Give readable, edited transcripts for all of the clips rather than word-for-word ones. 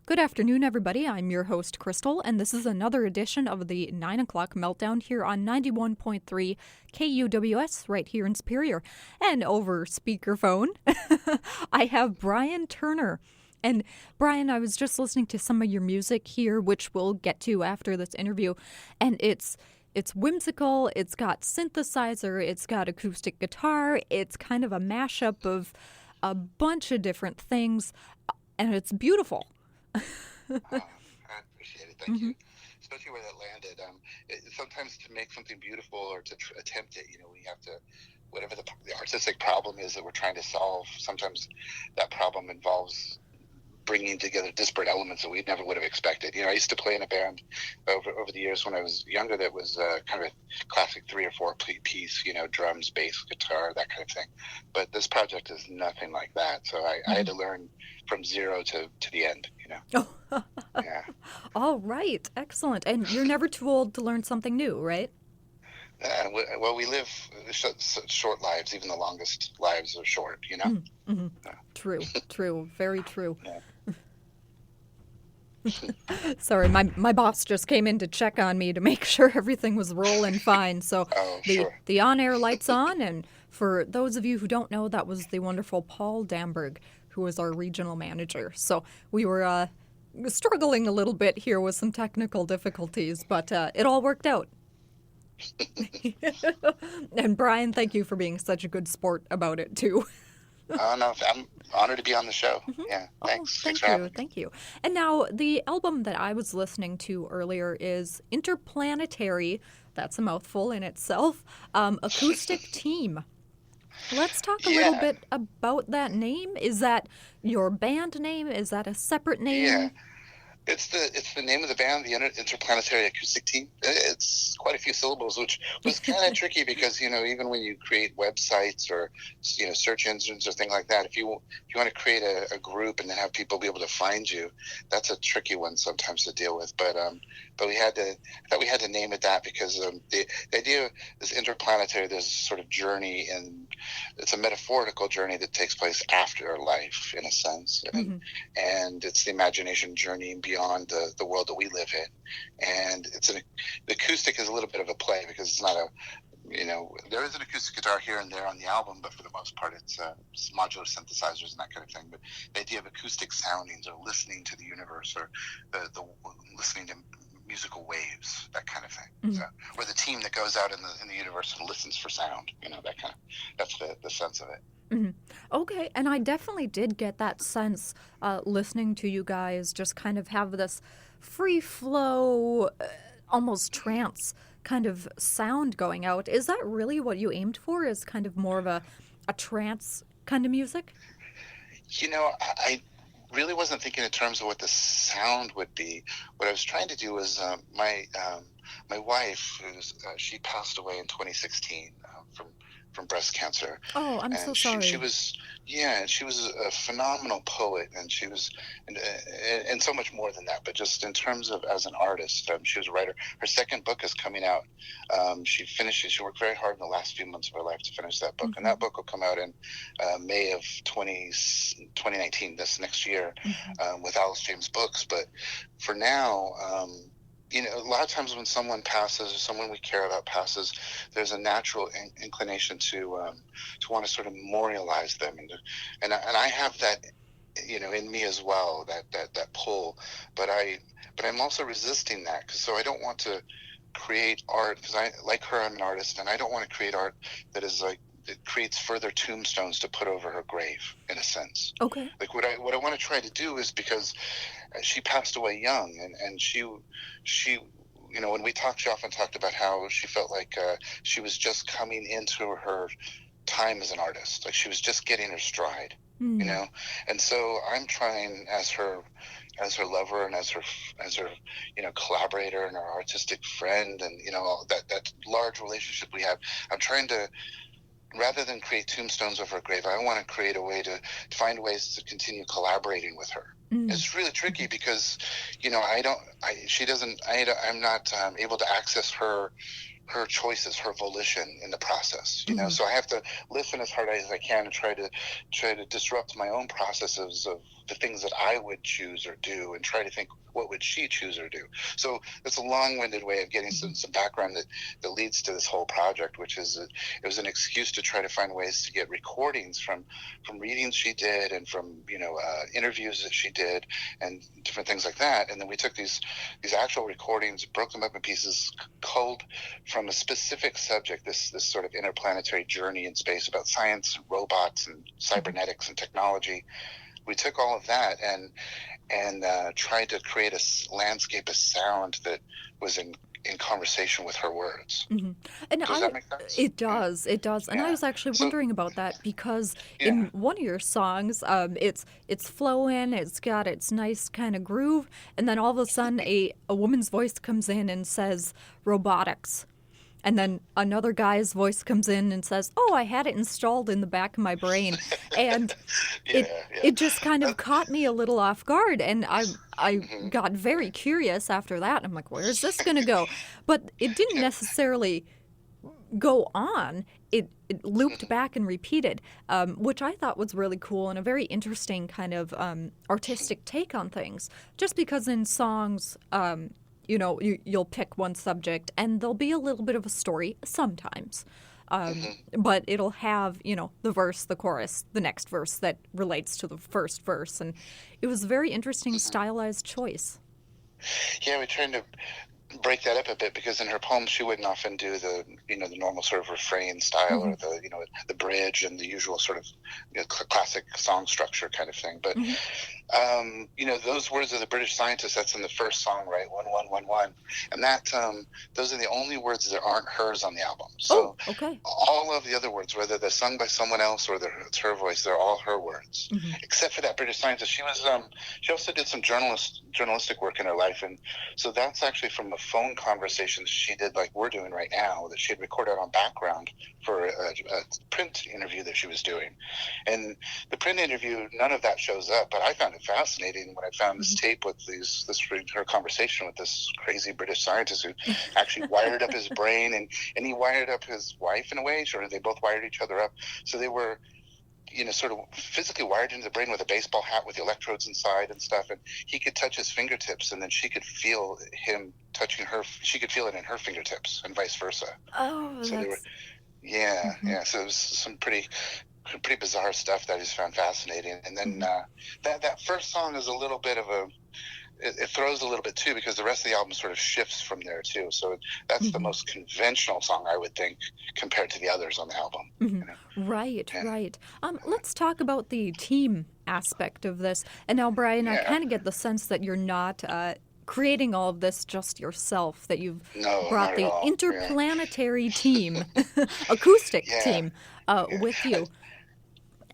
Good afternoon, everybody. I'm your host, Crystal, and this is another edition of the 9 o'clock meltdown here on 91.3 KUWS right here in Superior. And over speakerphone, I have Brian Turner. And Brian, I was just listening to some of your music here, which we'll get to after this interview, and it's whimsical, it's got synthesizer, it's got acoustic guitar, it's kind of a mashup of a bunch of different things, and it's beautiful. I appreciate it. Thank you. Especially where that landed. Sometimes to make something beautiful or to attempt it, we have to, whatever the artistic problem is that we're trying to solve, sometimes that problem involves bringing together disparate elements that we never would have expected. I used to play in a band over the years when I was younger that was kind of a classic 3 or 4 piece, drums, bass, guitar, that kind of thing. But this project is nothing like that. So I had to learn from zero to the end, Oh, Yeah. all right. Excellent. And you're never too old to learn something new, right? Well, we live short lives. Even the longest lives are short, Mm-hmm. True. Very true. Yeah. Sorry, my boss just came in to check on me to make sure everything was rolling fine. So Oh, the sure. the on-air lights on, and for those of you who don't know, that was the wonderful Paul Damberg, who was our regional manager. So we were struggling a little bit here with some technical difficulties, but it all worked out. And Brian, thank you for being such a good sport about it too. Oh, no, I'm honored to be on the show. Yeah, Oh, thanks. Thanks thank for having you, me. thank you. And now the album that I was listening to earlier is Interplanetary. That's a mouthful in itself. Acoustic Team. Let's talk a little Yeah, bit about that name. Is that your band name? Is that a separate yeah. name? It's the name of the band, the Interplanetary Acoustic Team. It's quite a few syllables, which was kind of tricky because even when you create websites or search engines or things like that, if you want to create a group and then have people be able to find you, that's a tricky one sometimes to deal with. But I thought we had to name it that because the idea is interplanetary. There's a sort of journey, and it's a metaphorical journey that takes place after life in a sense, Mm-hmm. and it's the imagination journey beyond the world that we live in. And the acoustic is a little bit of a play because it's not there is an acoustic guitar here and there on the album, but for the most part it's modular synthesizers and that kind of thing. But the idea of acoustic soundings or listening to the universe or the listening to musical waves, that kind of thing. Mm-hmm. So we're the team that goes out in the universe and listens for sound, that kind of, that's the sense of it. Mm-hmm. Okay, and I definitely did get that sense listening to you guys just kind of have this free flow, almost trance kind of sound going out. Is that really what you aimed for? Is kind of more of a trance kind of music? I really wasn't thinking in terms of what the sound would be. What I was trying to do was my wife, she passed away in 2016 from breast cancer, Oh, I'm so and she sorry. was she was a phenomenal poet, and she was and so much more than that. But just in terms of as an artist, she was a writer. Her second book is coming out. She worked very hard in the last few months of her life to finish that book, and Mm-hmm. that book will come out in May of 2019, this next year, Mm-hmm. with Alice James Books. But for now, a lot of times when someone passes or someone we care about passes, there's a natural inclination to want to sort of memorialize them, and I have that, in me as well, that pull. But I'm also resisting that so I don't want to create art because I like her. I'm an artist, and I don't want to create art that is like it creates further tombstones to put over her grave, in a sense. Okay. Like what I want to try to do is because she passed away young, and she when we talked, she often talked about how she felt like she was just coming into her time as an artist, like she was just getting her stride, you Mm-hmm. know. And so I'm trying as her lover and as her collaborator and her artistic friend, and that large relationship we have. I'm trying to, rather than create tombstones over her grave, I want to create a way to find ways to continue collaborating with her. It's really tricky because, I don't, I, she doesn't, I, I'm not able to access her her choices, her volition in the process, Mm-hmm. So I have to listen as hard as I can and try to disrupt my own processes of the things that I would choose or do, and try to think, what would she choose or do? So that's a long-winded way of getting some background that leads to this whole project, which is it was an excuse to try to find ways to get recordings from readings she did, and from interviews that she did, and different things like that. And then we took these actual recordings, broke them up in pieces, culled from a specific subject, this sort of interplanetary journey in space about science and robots and cybernetics and technology. We took all of that and tried to create a landscape of sound that was in conversation with her words. Mm-hmm. And Does that make sense? it does, it does. And I Yeah. was actually So wondering about that because yeah. in one of your songs, it's flowing, it's got its nice kind of groove, and then all of a sudden a woman's voice comes in and says robotics. And then another guy's voice comes in and says, "Oh, I had it installed in the back of my brain," and Yeah, it yeah. it just kind of caught me a little off guard, and I Mhm. got very curious after that. I'm like, "Where is this going to go?" But it didn't Yeah. necessarily go on. It looped Mhm. back and repeated, which I thought was really cool and a very interesting kind of artistic take on things. Just because in songs, you'll pick one subject and there'll be a little bit of a story sometimes. But it'll have, the verse, the chorus, the next verse that relates to the first verse. And it was a very interesting stylized choice. Yeah, we're trying to break that up a bit, because in her poems she wouldn't often do the normal sort of refrain style, Mm-hmm. or the bridge and the usual sort of classic song structure kind of thing. But Mm-hmm. those words of the British scientist, that's in the first song, right? 1111, and that those are the only words that aren't hers on the album. Oh, So okay. all of the other words, whether they're sung by someone else or it's her voice, they're all her words, Mm-hmm. except for that British scientist. She also did some journalistic work in her life, and so that's actually from a phone conversation she did, like we're doing right now, that she had recorded on background for a print interview that she was doing. And the print interview, none of that shows up, but I found it fascinating when I found this tape with her conversation with this crazy British scientist who actually wired up his brain, and he wired up his wife in a way, or they both wired each other up. So they were, sort of physically wired into the brain with a baseball hat with the electrodes inside and stuff. And he could touch his fingertips, and then she could feel him touching her. She could feel it in her fingertips, and vice versa. Oh, So they were, that's. yeah, Mm-hmm. yeah. So it was some pretty bizarre stuff that I just found fascinating. And then that first song is a little bit of it throws a little bit too, because the rest of the album sort of shifts from there too. So that's the Mm-hmm. most conventional song, I would think, compared to the others on the album. Mm-hmm. Right, Yeah. right. Let's talk about the team aspect of this. And now, Brian, I Yeah. kind of get the sense that you're not creating all of this just yourself, that you've No, brought not at the all. Yeah. interplanetary team, acoustic Yeah. team, Yeah. with you.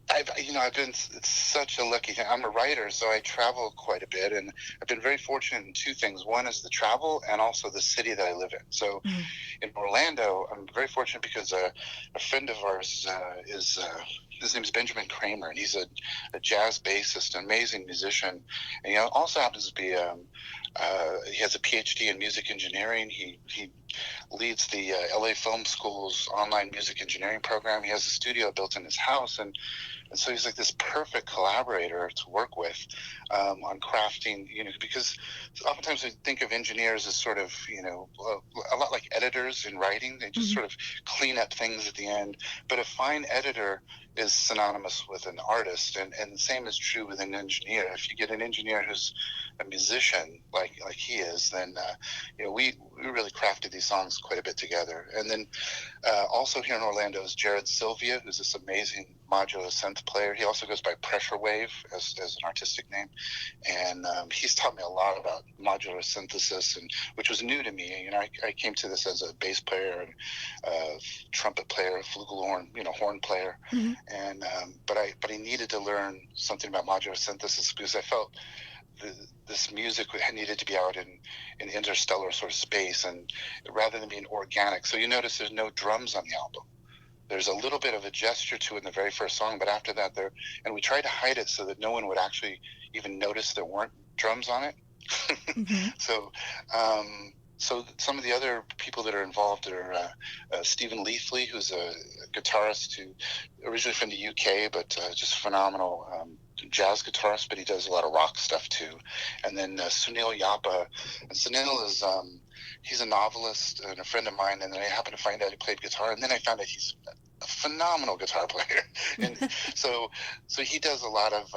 I've been it's such a lucky thing. I'm a writer, so I travel quite a bit, and I've been very fortunate in two things. One is the travel, and also the city that I live in. So Mm-hmm. in Orlando, I'm very fortunate because a friend of ours is his name is Benjamin Kramer, and he's a jazz bassist, an amazing musician, and he also happens to be he has a PhD in music engineering. He leads the LA Film School's online music engineering program. He has a studio built in his house, and so he's like this perfect collaborator to work with on crafting, because oftentimes we think of engineers as sort of, a lot like editors in writing. They just Mm-hmm. sort of clean up things at the end. But a fine editor is synonymous with an artist, and the same is true with an engineer. If you get an engineer who's a musician like he is, then we really crafted these songs quite a bit together. And then also here in Orlando is Jared Sylvia, who's this amazing modular synth player. He also goes by Pressure Wave as an artistic name, and he's taught me a lot about modular synthesis, and which was new to me. I came to this as a bass player and trumpet player, flugelhorn, horn player, Mm-hmm. and but I needed to learn something about modular synthesis, because I felt this music needed to be out in interstellar sort of space, and rather than being organic. So you notice there's no drums on the album. There's a little bit of a gesture to it in the very first song, but after that and we tried to hide it so that no one would actually even notice there weren't drums on it. Mm-hmm. So So some of the other people that are involved are Stephen Leafley, who's a guitarist who originally from the UK, but just phenomenal jazz guitarist, but he does a lot of rock stuff too. And then Sunil Yapa, and Sunil is he's a novelist and a friend of mine. And then I happened to find out he played guitar, and then I found out he's a phenomenal guitar player. And so he does a lot of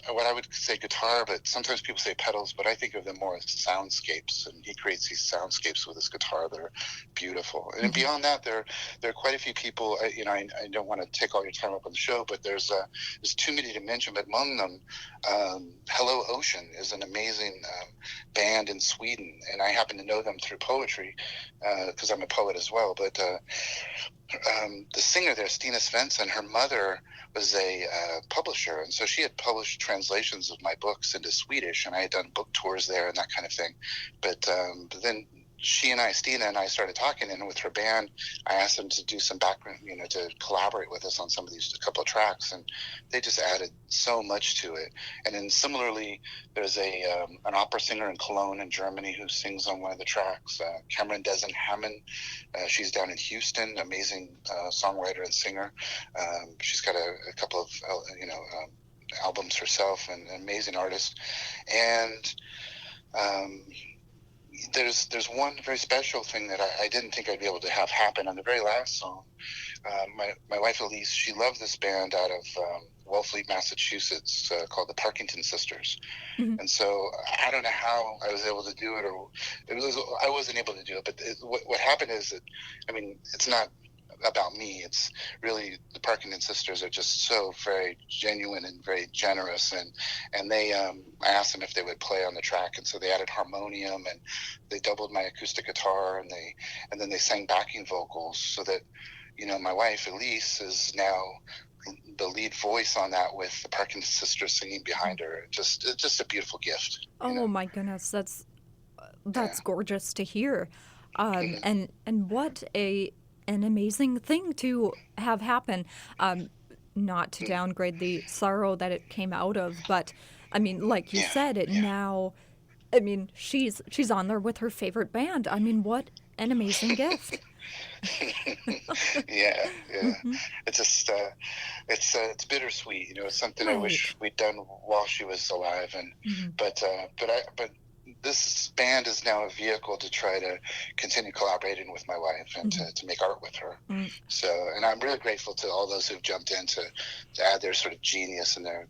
what I would say guitar, but sometimes people say pedals, but I think of them more as soundscapes. And he creates these soundscapes with his guitar that are beautiful. And beyond that, there are quite a few people. I don't want to take all your time up on the show, but there's too many to mention. But among them, Hello Ocean is an amazing band in Sweden, and I happen to know them through poetry because I'm a poet as well. But the singer there, Stina Svensson, her mother was a publisher, and so she had published translations of my books into Swedish, and I had done book tours there and that kind of thing. But then Stina and I started talking, and with her band, I asked them to do some background, to collaborate with us on some of these couple of tracks, and they just added so much to it. And then similarly, there's an opera singer in Cologne in Germany who sings on one of the tracks, Cameron Dezen Hammond. She's down in Houston, amazing songwriter and singer. She's got a couple of albums herself, and an amazing artist. And there's one very special thing that I didn't think I'd be able to have happen on the very last song. My wife Elise, she loved this band out of Wellfleet, Massachusetts, called the Parkington Sisters. And so I don't know how I was able to do it, or I wasn't able to do it. But what happened is that, it's not about me. It's really the Parkington Sisters are just so very genuine and very generous, and they I asked them if they would play on the track, and so they added harmonium, and they doubled my acoustic guitar, and then they sang backing vocals, so that my wife Elise is now the lead voice on that with the Parkington Sisters singing behind her. It's just a beautiful gift. Oh my goodness, that's gorgeous to hear, and what an amazing thing to have happen. Not to downgrade the sorrow that it came out of, but like you said, it now. She's on there with her favorite band. What an amazing gift. yeah. It's just it's bittersweet. It's something I wish we'd done while she was alive, and but this band is now a vehicle to try to continue collaborating with my wife and to make art with her. So, and I'm really grateful to all those who've jumped in to add their sort of genius and their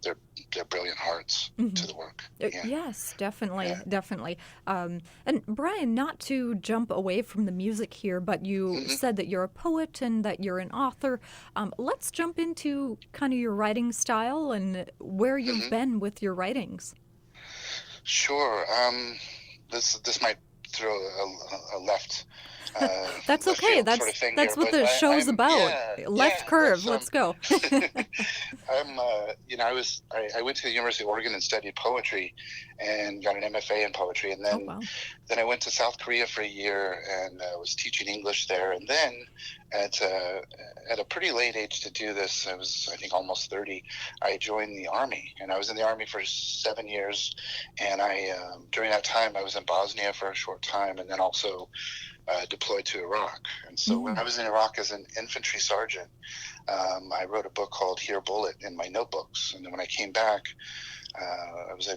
brilliant hearts to the work. Yes, definitely. And Brian, not to jump away from the music here, but you said that you're a poet and that you're an author. Let's jump into kind of your writing style and where you've been with your writings. Sure. This might throw a left. That's okay. That's sort of thing that's here, what the show's about. Left curve. Let's go. I went to the University of Oregon and studied poetry, and got an MFA in poetry, and then I went to South Korea for a year and was teaching English there, and then at a pretty late age to do this, I was, I think, almost 30, I joined the Army, and I was in the Army for 7 years, and during that time I was in Bosnia for a short time, and then also deployed to Iraq. And so when I was in Iraq as an infantry sergeant, I wrote a book called Here Bullet in my notebooks, and then when I came back, I was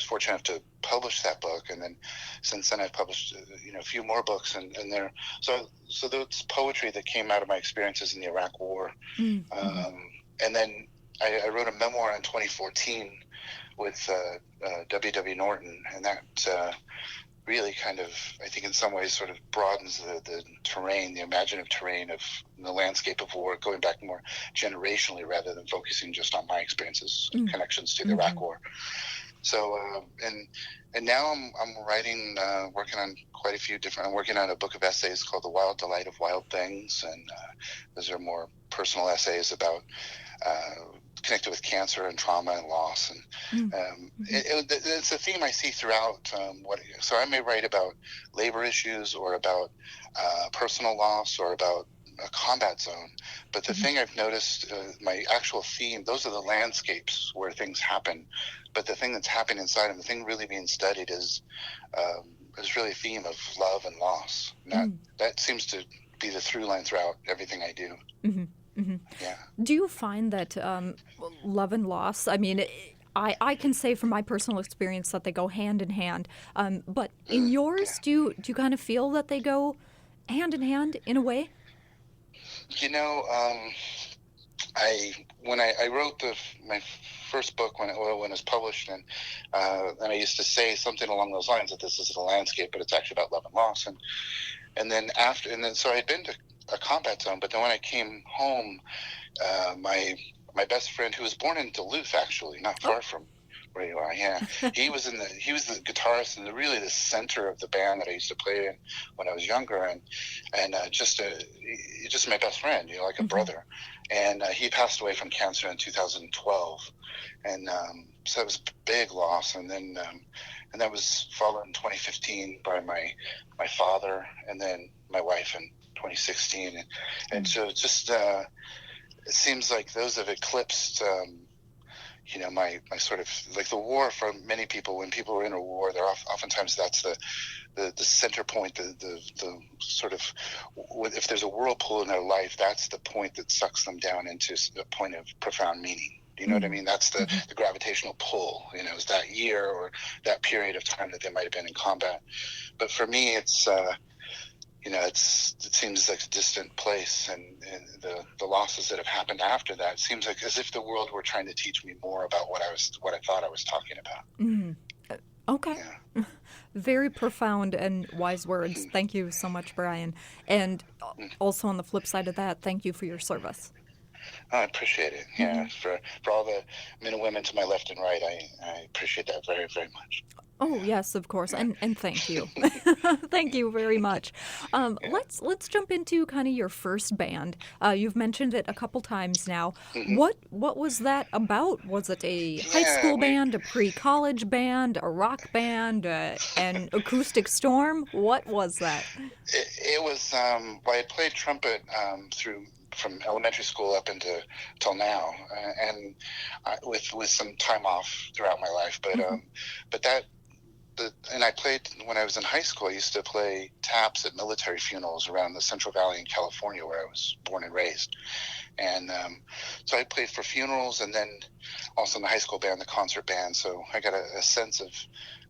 fortunate enough to publish that book, and then since then I've published a few more books, and there so that's poetry that came out of my experiences in the Iraq War. And then I wrote a memoir in 2014 with W.W. Norton, and that really kind of, I think in some ways, sort of broadens the terrain, the imaginative terrain of the landscape of war, going back more generationally rather than focusing just on my experiences, connections to the Iraq War. So, and now I'm writing, working on quite a few different, I'm working on a book of essays called The Wild Delight of Wild Things, and those are more personal essays about connected with cancer and trauma and loss, and it's a theme I see throughout. So I may write about labor issues, or about personal loss, or about a combat zone, but the thing I've noticed, my actual theme, those are the landscapes where things happen, but the thing that's happening inside them, the thing really being studied is is really a theme of love and loss. That seems to be the through line throughout everything I do. Yeah. Do you find that love and loss, I mean, I can say from my personal experience that they go hand in hand. But in yours, Yeah. do you kind of feel that they go hand in hand in a way? When I wrote my first book when it was published, and I used to say something along those lines, that this is a landscape, but it's actually about love and loss. And then so I had been to a combat zone, but then when I came home, my best friend, who was born in Duluth, actually, not far from where you are, yeah, he was the guitarist and really the center of the band that I used to play in when I was younger, and just my best friend, like a brother. And he passed away from cancer in 2012, and so it was a big loss. And then and that was followed in 2015 by my father, and then my wife in 2016, and so it's just it seems like those have eclipsed my sort of, like, the war. For many people, when people are in a war, they're oftentimes that's the center point, the sort of, if there's a whirlpool in their life, that's the point that sucks them down into a point of profound meaning. You know what I mean? That's the gravitational pull, is that year or that period of time that they might have been in combat. But for me, it's it seems like a distant place, and the losses that have happened after that seems like as if the world were trying to teach me more about what I thought I was talking about. Okay. Yeah. Very profound and wise words. Thank you so much, Brian. And also on the flip side of that, thank you for your service. I appreciate it. Yeah, for all the men and women to my left and right, I appreciate that very, very much. Oh yes, of course, and thank you, thank you very much. Let's jump into kind of your first band. You've mentioned it a couple times now. What was that about? Was it a high school band, a pre-college band, a rock band, an acoustic storm? What was that? It was. I had played trumpet from elementary school up till now, and with some time off throughout my life, but that. And I played when I was in high school. I used to play taps at military funerals around the Central Valley in California, where I was born and raised. And so I played for funerals, and then also in the high school band, the concert band. So I got a sense of,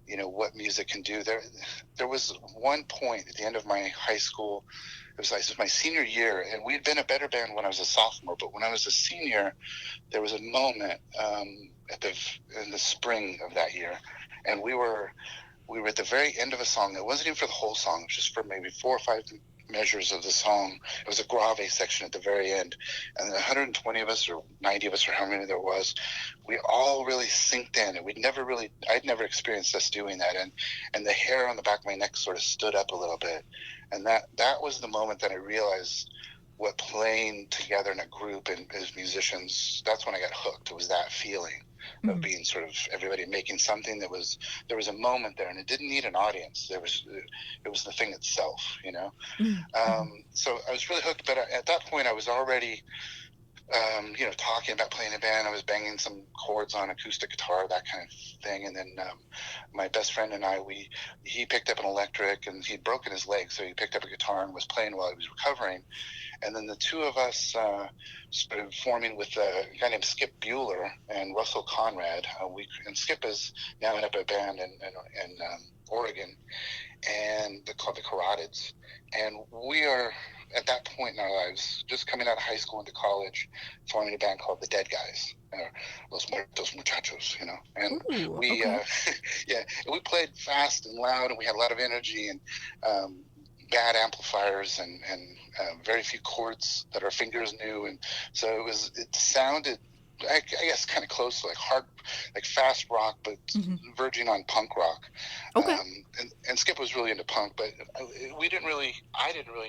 what music can do. There was one point at the end of my high school. It was my senior year, and we had been a better band when I was a sophomore. But when I was a senior, there was a moment in the spring of that year, and we were at the very end of a song. It wasn't even for the whole song. It was just for maybe 4 or 5 measures of the song. It was a grave section at the very end. And 120 of us or 90 of us, or how many there was, we all really synced in. And I'd never experienced us doing that. And the hair on the back of my neck sort of stood up a little bit. And that was the moment that I realized what playing together in a group and as musicians, that's when I got hooked. It was that feeling of being sort of everybody making something there was a moment there, and it didn't need an audience. It was the thing itself, So I was really hooked, but at that point I was already talking about playing a band. I was banging some chords on acoustic guitar, that kind of thing. And then my best friend and he picked up an electric, and he'd broken his leg, so he picked up a guitar and was playing while he was recovering. And then the two of us started forming with a guy named Skip Bueller and Russell Conrad. And Skip is now in a band in Oregon, and called the Carotids. And we are at that point in our lives, just coming out of high school into college, forming a band called the Dead Guys, or Los Muertos Muchachos, And we, okay. And we played fast and loud, and we had a lot of energy, and bad amplifiers, and very few chords that our fingers knew, and so it sounded, I guess, kind of close to like fast rock, but verging on punk rock. Okay. And Skip was really into punk, but I didn't really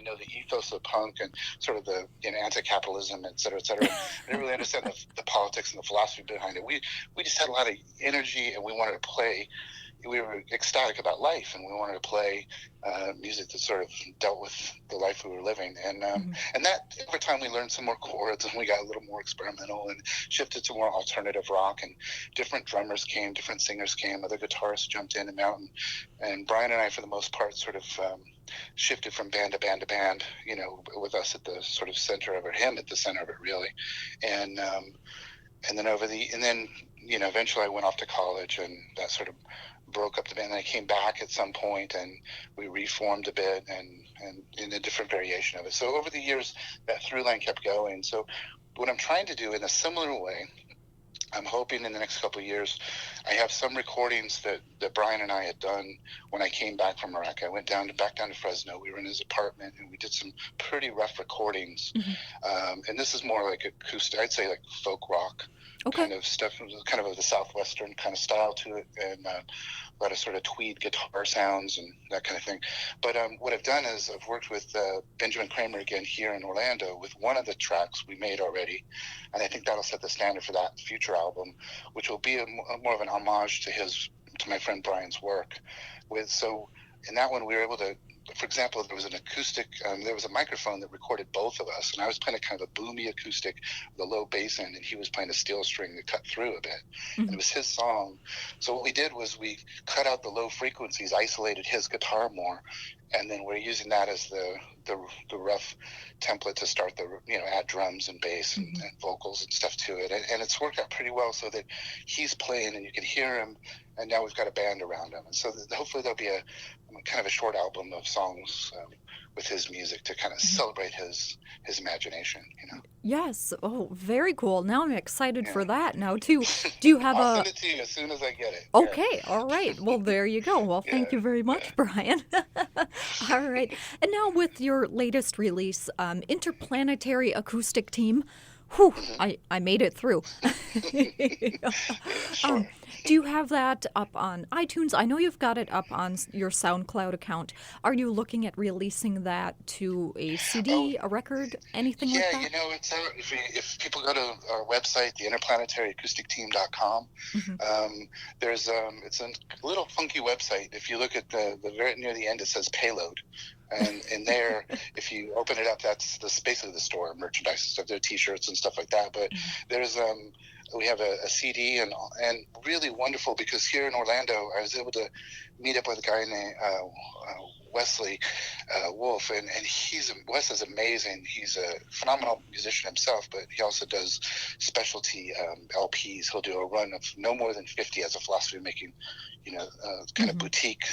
know the ethos of punk and sort of the anti-capitalism, et cetera, et cetera. I didn't really understand the politics and the philosophy behind it. We just had a lot of energy, and we wanted to play we were ecstatic about life, and we wanted to play music that sort of dealt with the life we were living. And that over time we learned some more chords, and we got a little more experimental and shifted to more alternative rock. And different drummers came, different singers came, other guitarists jumped in and out. And Brian and I, for the most part, sort of shifted from band to band to band. With us at the sort of center of it, him at the center of it, really. And then eventually I went off to college, and that sort of broke up the band. And I came back at some point, and we reformed a bit, and in a different variation of it. So over the years, that through line kept going. So what I'm trying to do in a similar way, I'm hoping in the next couple of years, I have some recordings that Brian and I had done when I came back from Iraq. I went back down to Fresno. We were in his apartment, and we did some pretty rough recordings. And this is more like acoustic, I'd say like folk rock kind of stuff, kind of the Southwestern kind of style to it, and a lot of sort of tweed guitar sounds and that kind of thing. But what I've done is I've worked with Benjamin Kramer again here in Orlando with one of the tracks we made already, and I think that'll set the standard for that future album, which will be more of an homage to my friend Brian's work. So in that one we were able to, for example, there was an acoustic, there was a microphone that recorded both of us, and I was playing a kind of a boomy acoustic with a low bass end, and he was playing a steel string that cut through a bit. And it was his song. So what we did was we cut out the low frequencies, isolated his guitar more, and then we're using that as the rough template to start add drums and bass and vocals and stuff to it. And it's worked out pretty well, so that he's playing and you can hear him, and now we've got a band around him. And so hopefully there'll be a kind of a short album of songs with his music to kind of celebrate his imagination, Yes. Oh, very cool. Now I'm excited for that now too. Do you have I'll send it to you as soon as I get it. Okay. All right. Well, there you go. Well, thank you very much, Brian. All right. And now with your latest release, Interplanetary Acoustic Team. Whew, I made it through. Sure. Do you have that up on iTunes? I know you've got it up on your SoundCloud account. Are you looking at releasing that to a CD, a record, anything like that? Yeah, it's if people go to our website, theinterplanetarayacousticteam.com, there's it's a little funky website. If you look at the very near the end, it says payload. And in there, if you open it up, that's basically the store, merchandise stuff, there are T-shirts and stuff like that. But there's we have a CD and really wonderful, because here in Orlando, I was able to meet up with a guy named Wesley Wolf, and Wes is amazing. He's a phenomenal musician himself, but he also does specialty LPs. He'll do a run of no more than 50 as a philosophy of making, kind of boutique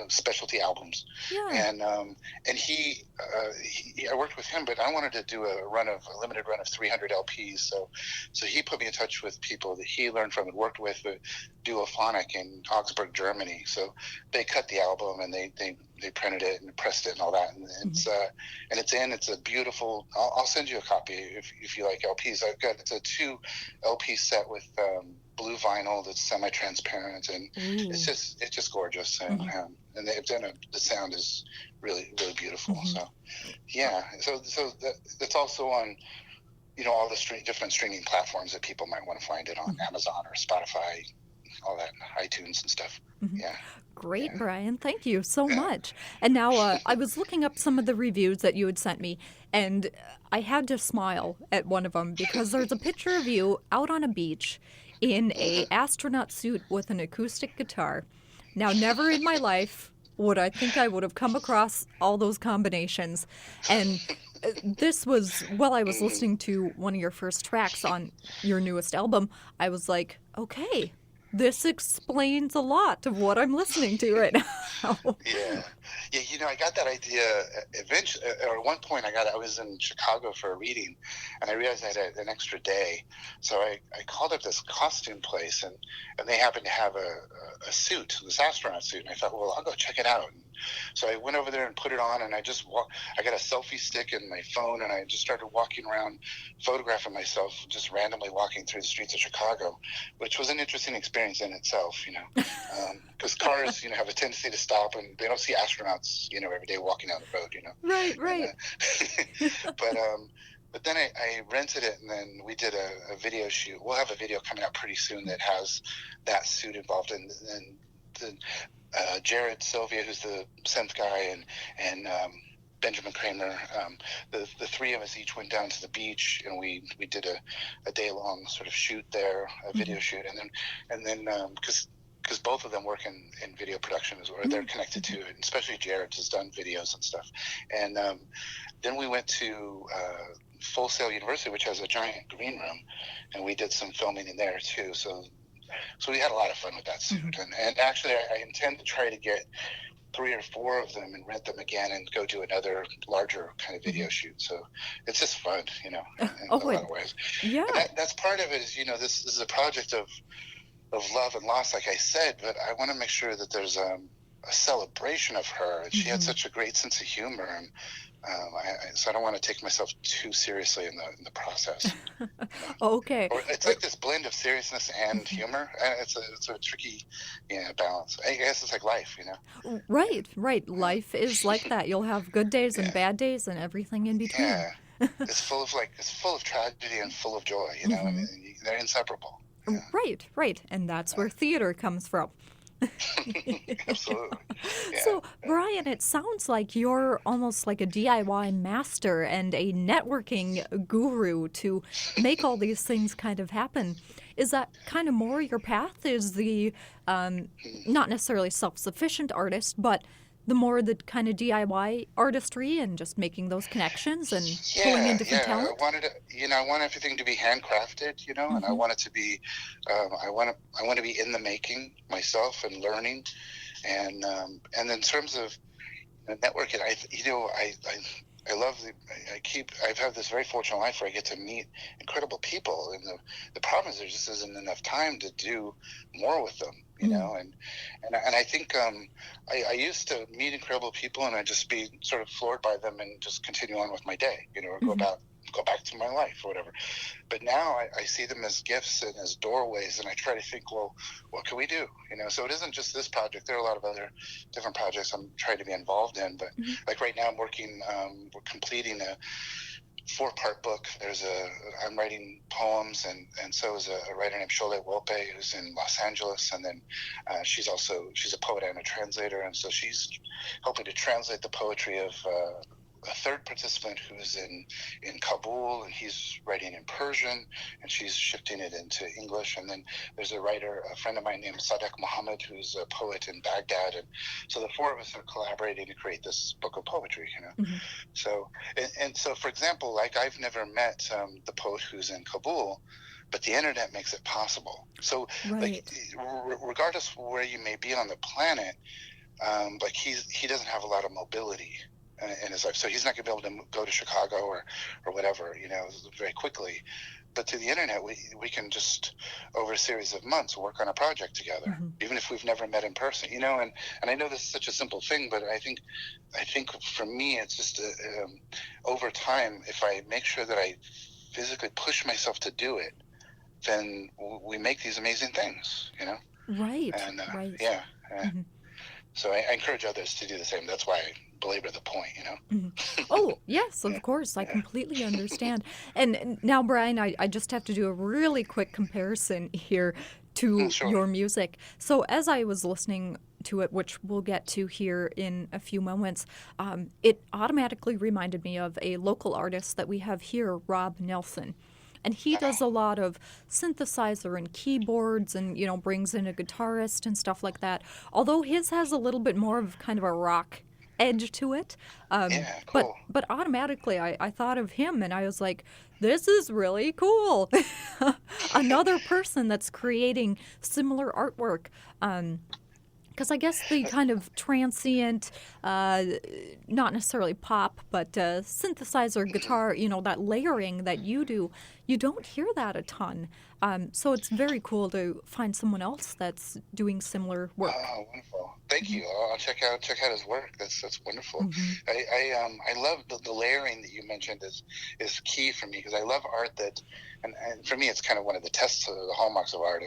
specialty albums. Yeah. And he I worked with him, but I wanted to do a limited run of 300 LPs. So he put me in touch with people that he learned from and worked with Duophonic in Augsburg, Germany. So they cut the album and they printed it and pressed it and all that. And it's a beautiful. I'll send you a copy if you like LPs. It's a 2 LP set with blue vinyl that's semi-transparent, and it's just gorgeous. And they've done the sound is really, really beautiful. So yeah, so that's also on all the different streaming platforms that people might want to find it on, Amazon or Spotify, all that, iTunes and stuff. Yeah. Great, Brian. Thank you so much. And now I was looking up some of the reviews that you had sent me, and I had to smile at one of them because there's a picture of you out on a beach in a astronaut suit with an acoustic guitar. Now, never in my life would I think I would have come across all those combinations. And this was, while I was listening to one of your first tracks on your newest album, I was like, okay, this explains a lot of what I'm listening to right now. Yeah, I got that idea eventually, or at one point I was in Chicago for a reading, and I realized I had an extra day. So I called up this costume place, and they happened to have a suit, this astronaut suit, and I thought, well, I'll go check it out. So I went over there and put it on, and I got a selfie stick in my phone, and I just started walking around, photographing myself, just randomly walking through the streets of Chicago, which was an interesting experience in itself, because cars, have a tendency to stop, and they don't see astronauts, every day walking down the road, Right. But then I rented it, and then we did a video shoot. We'll have a video coming out pretty soon that has that suit involved, and Jared Sylvia, who's the synth guy, and Benjamin Kramer. The three of us each went down to the beach, and we did a day long sort of shoot there, a video shoot, and then because both of them work in video production, or they're connected to it, and especially Jared has done videos and stuff. And then we went to Full Sail University, which has a giant green room, and we did some filming in there too. So we had a lot of fun with that suit. And actually, I intend to try to get 3 or 4 of them and rent them again and go do another larger kind of video shoot. So it's just fun, in a lot of ways. Yeah. And that's part of it is, this is a project of love and loss, like I said, but I want to make sure that there's a celebration of her. And she had such a great sense of humor, and so I don't want to take myself too seriously in the process. Okay. Or it's like this blend of seriousness and humor. It's a tricky balance. I guess it's like life, Right. Life is like that. You'll have good days and bad days and everything in between. Yeah. It's full of tragedy and full of joy, I mean, they're inseparable. Yeah. Right. And that's where theater comes from. Absolutely. Yeah. So, Brian, it sounds like you're almost like a DIY master and a networking guru to make all these things kind of happen. Is that kind of more your path? Is the not necessarily self-sufficient artist, but the more the kind of DIY artistry and just making those connections and pulling in different talent? I want everything to be handcrafted, and I want it to be, I want to be in the making myself and learning, and in terms of networking, I've had this very fortunate life where I get to meet incredible people, and the problem is there just isn't enough time to do more with them, and I think I used to meet incredible people and I'd just be sort of floored by them and just continue on with my day, or go back to my life or whatever. But now I see them as gifts and as doorways, and I try to think, well, what can we do? So it isn't just this project. There are a lot of other different projects I'm trying to be involved in, but like right now we're completing a 4-part book. I'm writing poems, and so is a writer named Shole Wolpe, who's in Los Angeles, and then she's a poet and a translator, and so she's helping to translate the poetry of a third participant who's in Kabul, and he's writing in Persian, and she's shifting it into English. And then there's a friend of mine named Sadek Mohammed, who's a poet in Baghdad, and so the 4 of us are collaborating to create this book of poetry. So so for example, like I've never met the poet who's in Kabul, but the internet makes it possible. So like regardless of where you may be on the planet, like he doesn't have a lot of mobility in his life, so he's not going to be able to go to Chicago or whatever, very quickly. But through the internet, we can just over a series of months work on a project together, even if we've never met in person, And I know this is such a simple thing, but I think for me, it's just over time, if I make sure that I physically push myself to do it, then we make these amazing things, Right. And right. Yeah. So I encourage others to do the same. That's why I belabor the point, Oh, yes, of course. I completely understand. And now, Brian, I just have to do a really quick comparison here to your music. So as I was listening to it, which we'll get to here in a few moments, it automatically reminded me of a local artist that we have here, Rob Nelson. And he does a lot of synthesizer and keyboards and, brings in a guitarist and stuff like that. Although his has a little bit more of kind of a rock edge to it. Cool. But automatically I thought of him and I was like, this is really cool. Another person that's creating similar artwork. Because I guess the kind of transient, not necessarily pop, but synthesizer guitar, that layering that you do, you don't hear that a ton. So it's very cool to find someone else that's doing similar work. Oh, wonderful! Thank you. I'll check out his work. That's wonderful. I love the layering that you mentioned is key for me, because I love art that, and for me it's kind of one of the tests of the hallmarks of art.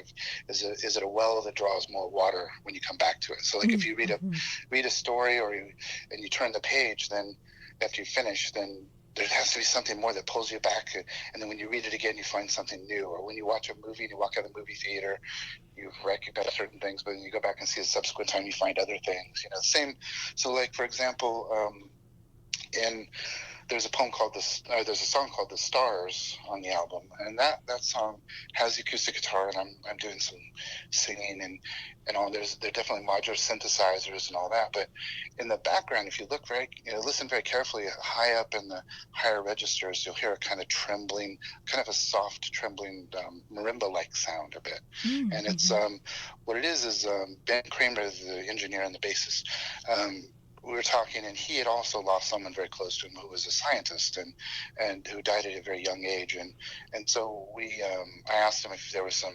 Is it a well that draws more water when you come back to it? So like if you read a story and you turn the page, then after you finish, then there has to be something more that pulls you back, and then when you read it again, you find something new. Or when you watch a movie and you walk out of the movie theater, you recognize certain things, but then you go back and see the subsequent time, you find other things. Same. So, like for example, there's a song called "The Stars" on the album, and that song has the acoustic guitar, and I'm doing some singing and all. There are definitely modular synthesizers and all that, but in the background, if you look listen very carefully, high up in the higher registers, you'll hear a kind of trembling, kind of a soft trembling marimba-like sound a bit. Mm-hmm. And it's what it is Ben Kramer, the engineer and the bassist. We were talking, and he had also lost someone very close to him who was a scientist and who died at a very young age. And so I asked him if there was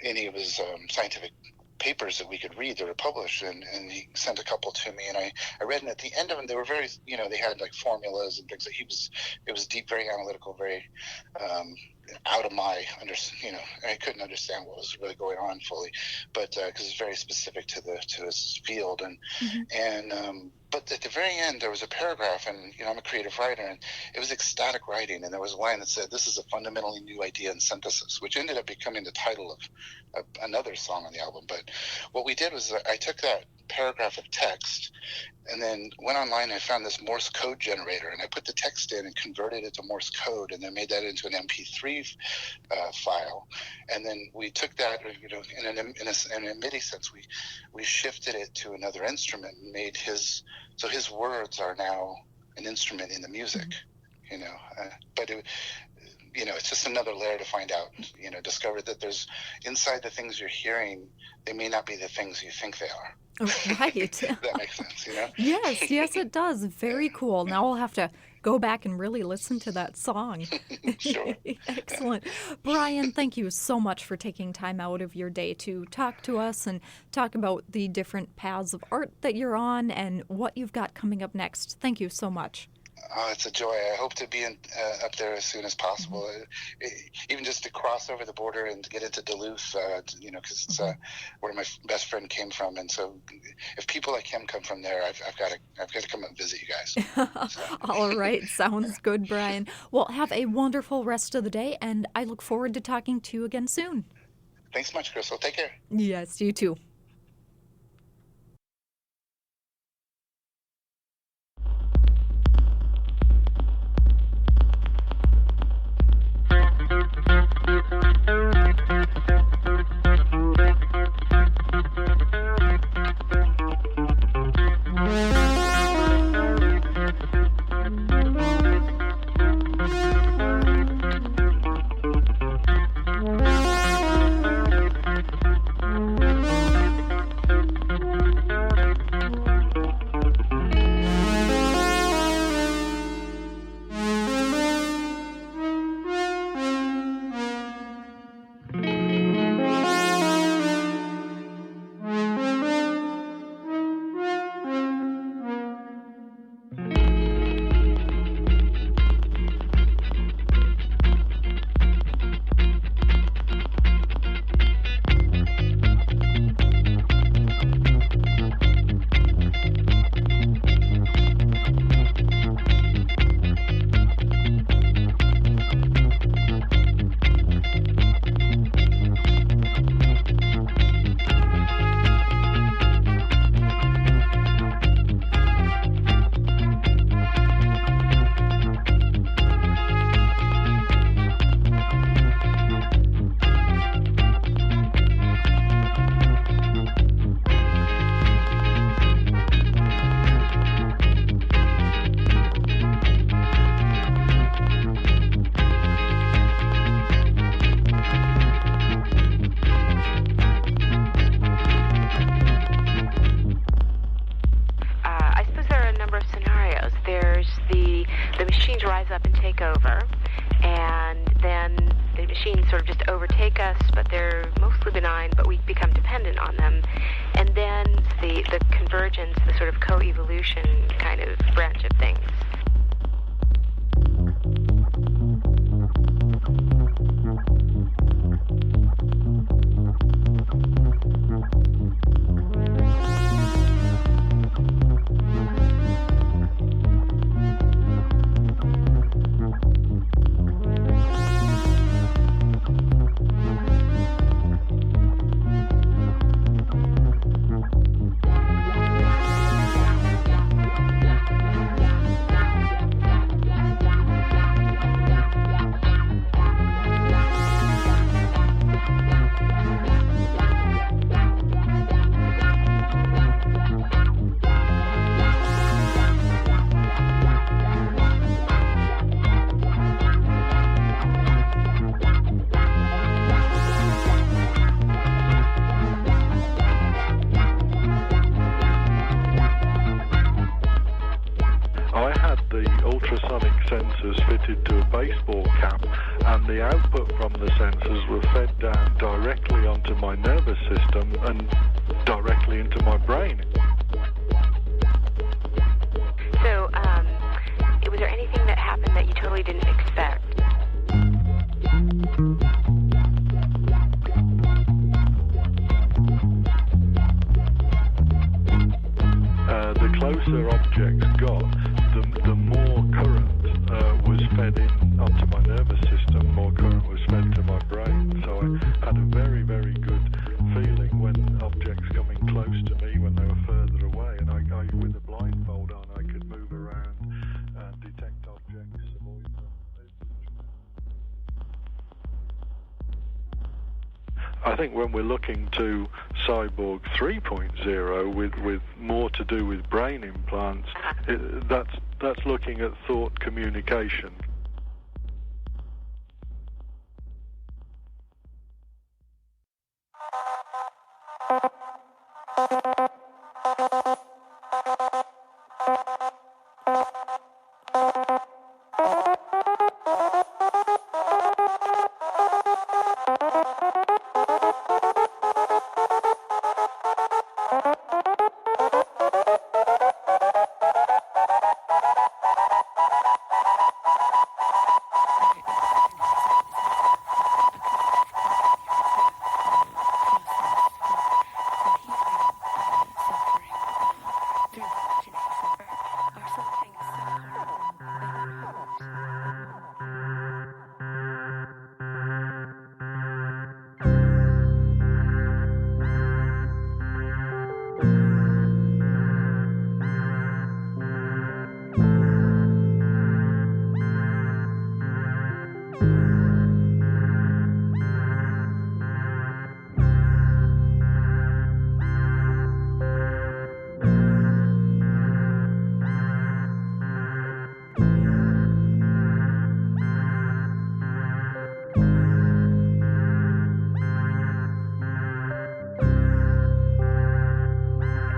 any of his scientific papers that we could read that were published, and he sent a couple to me, and I read, and at the end of them, they were very, they had like formulas and things that it was deep, very analytical, very out of my I couldn't understand what was really going on fully, but because it's very specific to his field, but at the very end there was a paragraph, and I'm a creative writer, and it was ecstatic writing, and there was a line that said, "This is a fundamentally new idea in synthesis," which ended up becoming the title of another song on the album. But what we did was I took that paragraph of text and then went online and I found this Morse code generator, and I put the text in and converted it to Morse code, and then made that into an MP3 file. And then we took that, in a MIDI sense, we shifted it to another instrument and made his words are now an instrument in the music, but it's just another layer to find out, discover that there's inside the things you're hearing, they may not be the things you think they are. Right. That makes sense, Yes, it does. Very cool. Now I'll have to go back and really listen to that song. Sure. Excellent. Brian, thank you so much for taking time out of your day to talk to us and talk about the different paths of art that you're on and what you've got coming up next. Thank you so much. Oh, it's a joy. I hope to be up there as soon as possible. Even just to cross over the border and to get into Duluth, because it's where my best friend came from. And so, if people like him come from there, I've got to come and visit you guys. So. All right, sounds good, Brian. Well, have a wonderful rest of the day, and I look forward to talking to you again soon. Thanks much, Crystal. Take care. Yes, you too. sensors fitted to a baseball cap, and the output from the sensors were fed down directly onto my nervous system and directly into my brain. So, was there anything that happened that you totally didn't expect? The closer objects got, the more current was fed in onto my nervous system, more current was fed to my brain. So I had a very, very good feeling when objects coming close to me when they were further away. And I with a blindfold on, I could move around and detect objects, avoid them. I think when we're looking to Cyborg 3.0 with more to do with brain implants, that's looking at thought communication.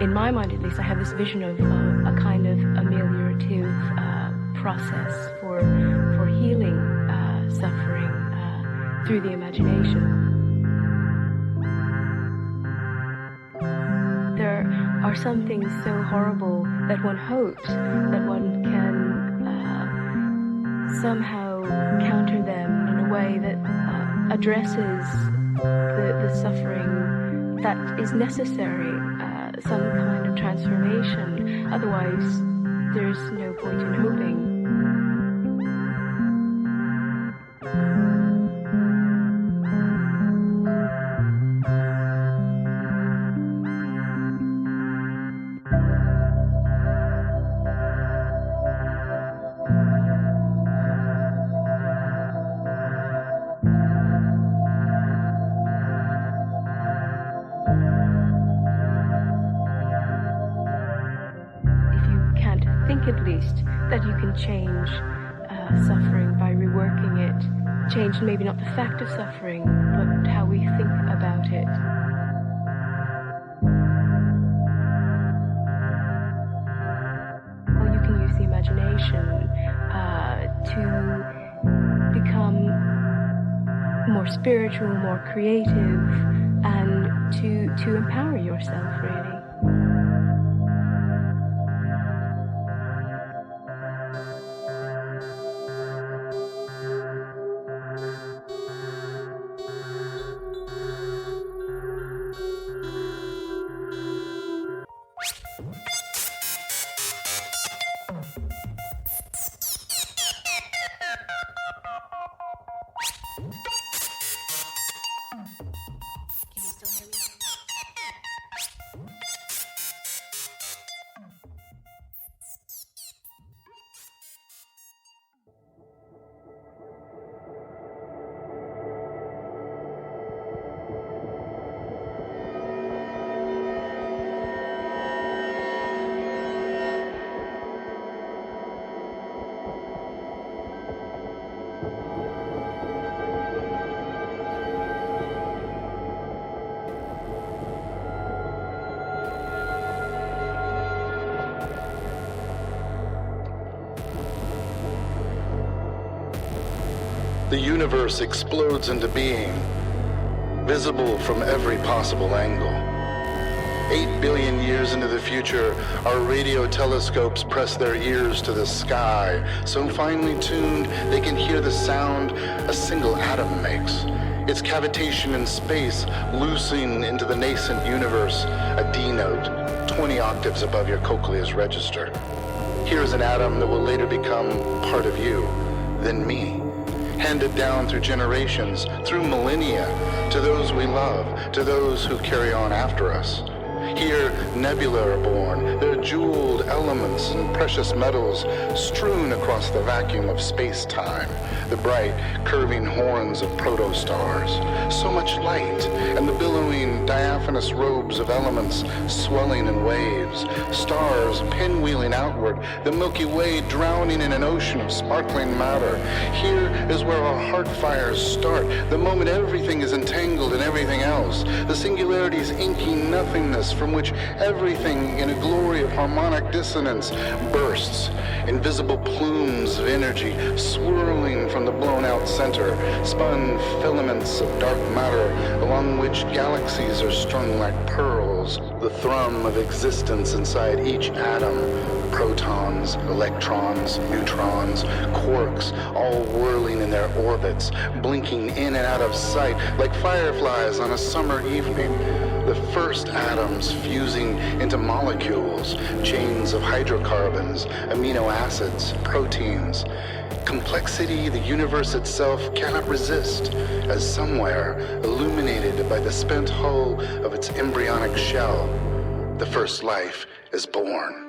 In my mind, at least, I have this vision of a kind of ameliorative process for healing suffering through the imagination. There are some things so horrible that one hopes that one can somehow counter them in a way that addresses the suffering that is necessary. Some kind of transformation. Otherwise, there's no point in hoping. At least that you can change suffering by reworking it. Change maybe not the fact of suffering, but how we think about it. Well, you can use the imagination to become more spiritual, more creative, and to empower yourself, really. Can you still hear me? The universe explodes into being, visible from every possible angle. 8 billion years into the future, our radio telescopes press their ears to the sky, so finely tuned they can hear the sound a single atom makes. Its cavitation in space loosing into the nascent universe, a D note, 20 octaves above your cochlea's register. Here's an atom that will later become part of you, then me. Handed down through generations, through millennia, to those we love, to those who carry on after us. Here, nebulae are born, their jeweled elements and precious metals strewn across the vacuum of space-time, the bright, curving horns of protostars. So much light, and the billowing, diaphanous robes of elements swelling in waves, stars pinwheeling outward, the Milky Way drowning in an ocean of sparkling matter. Here is where our heart fires start, the moment everything is entangled in everything else, the singularity's inky nothingness from which everything in a glory of harmonic dissonance bursts, invisible plumes of energy swirling from the blown-out center, spun filaments of dark matter along which galaxies are strung like pearls, the thrum of existence inside each atom, protons, electrons, neutrons, quarks, all whirling in their orbits, blinking in and out of sight like fireflies on a summer evening. The first atoms fusing into molecules, chains of hydrocarbons, amino acids, proteins. Complexity the universe itself cannot resist, as somewhere, illuminated by the spent hull of its embryonic shell, the first life is born.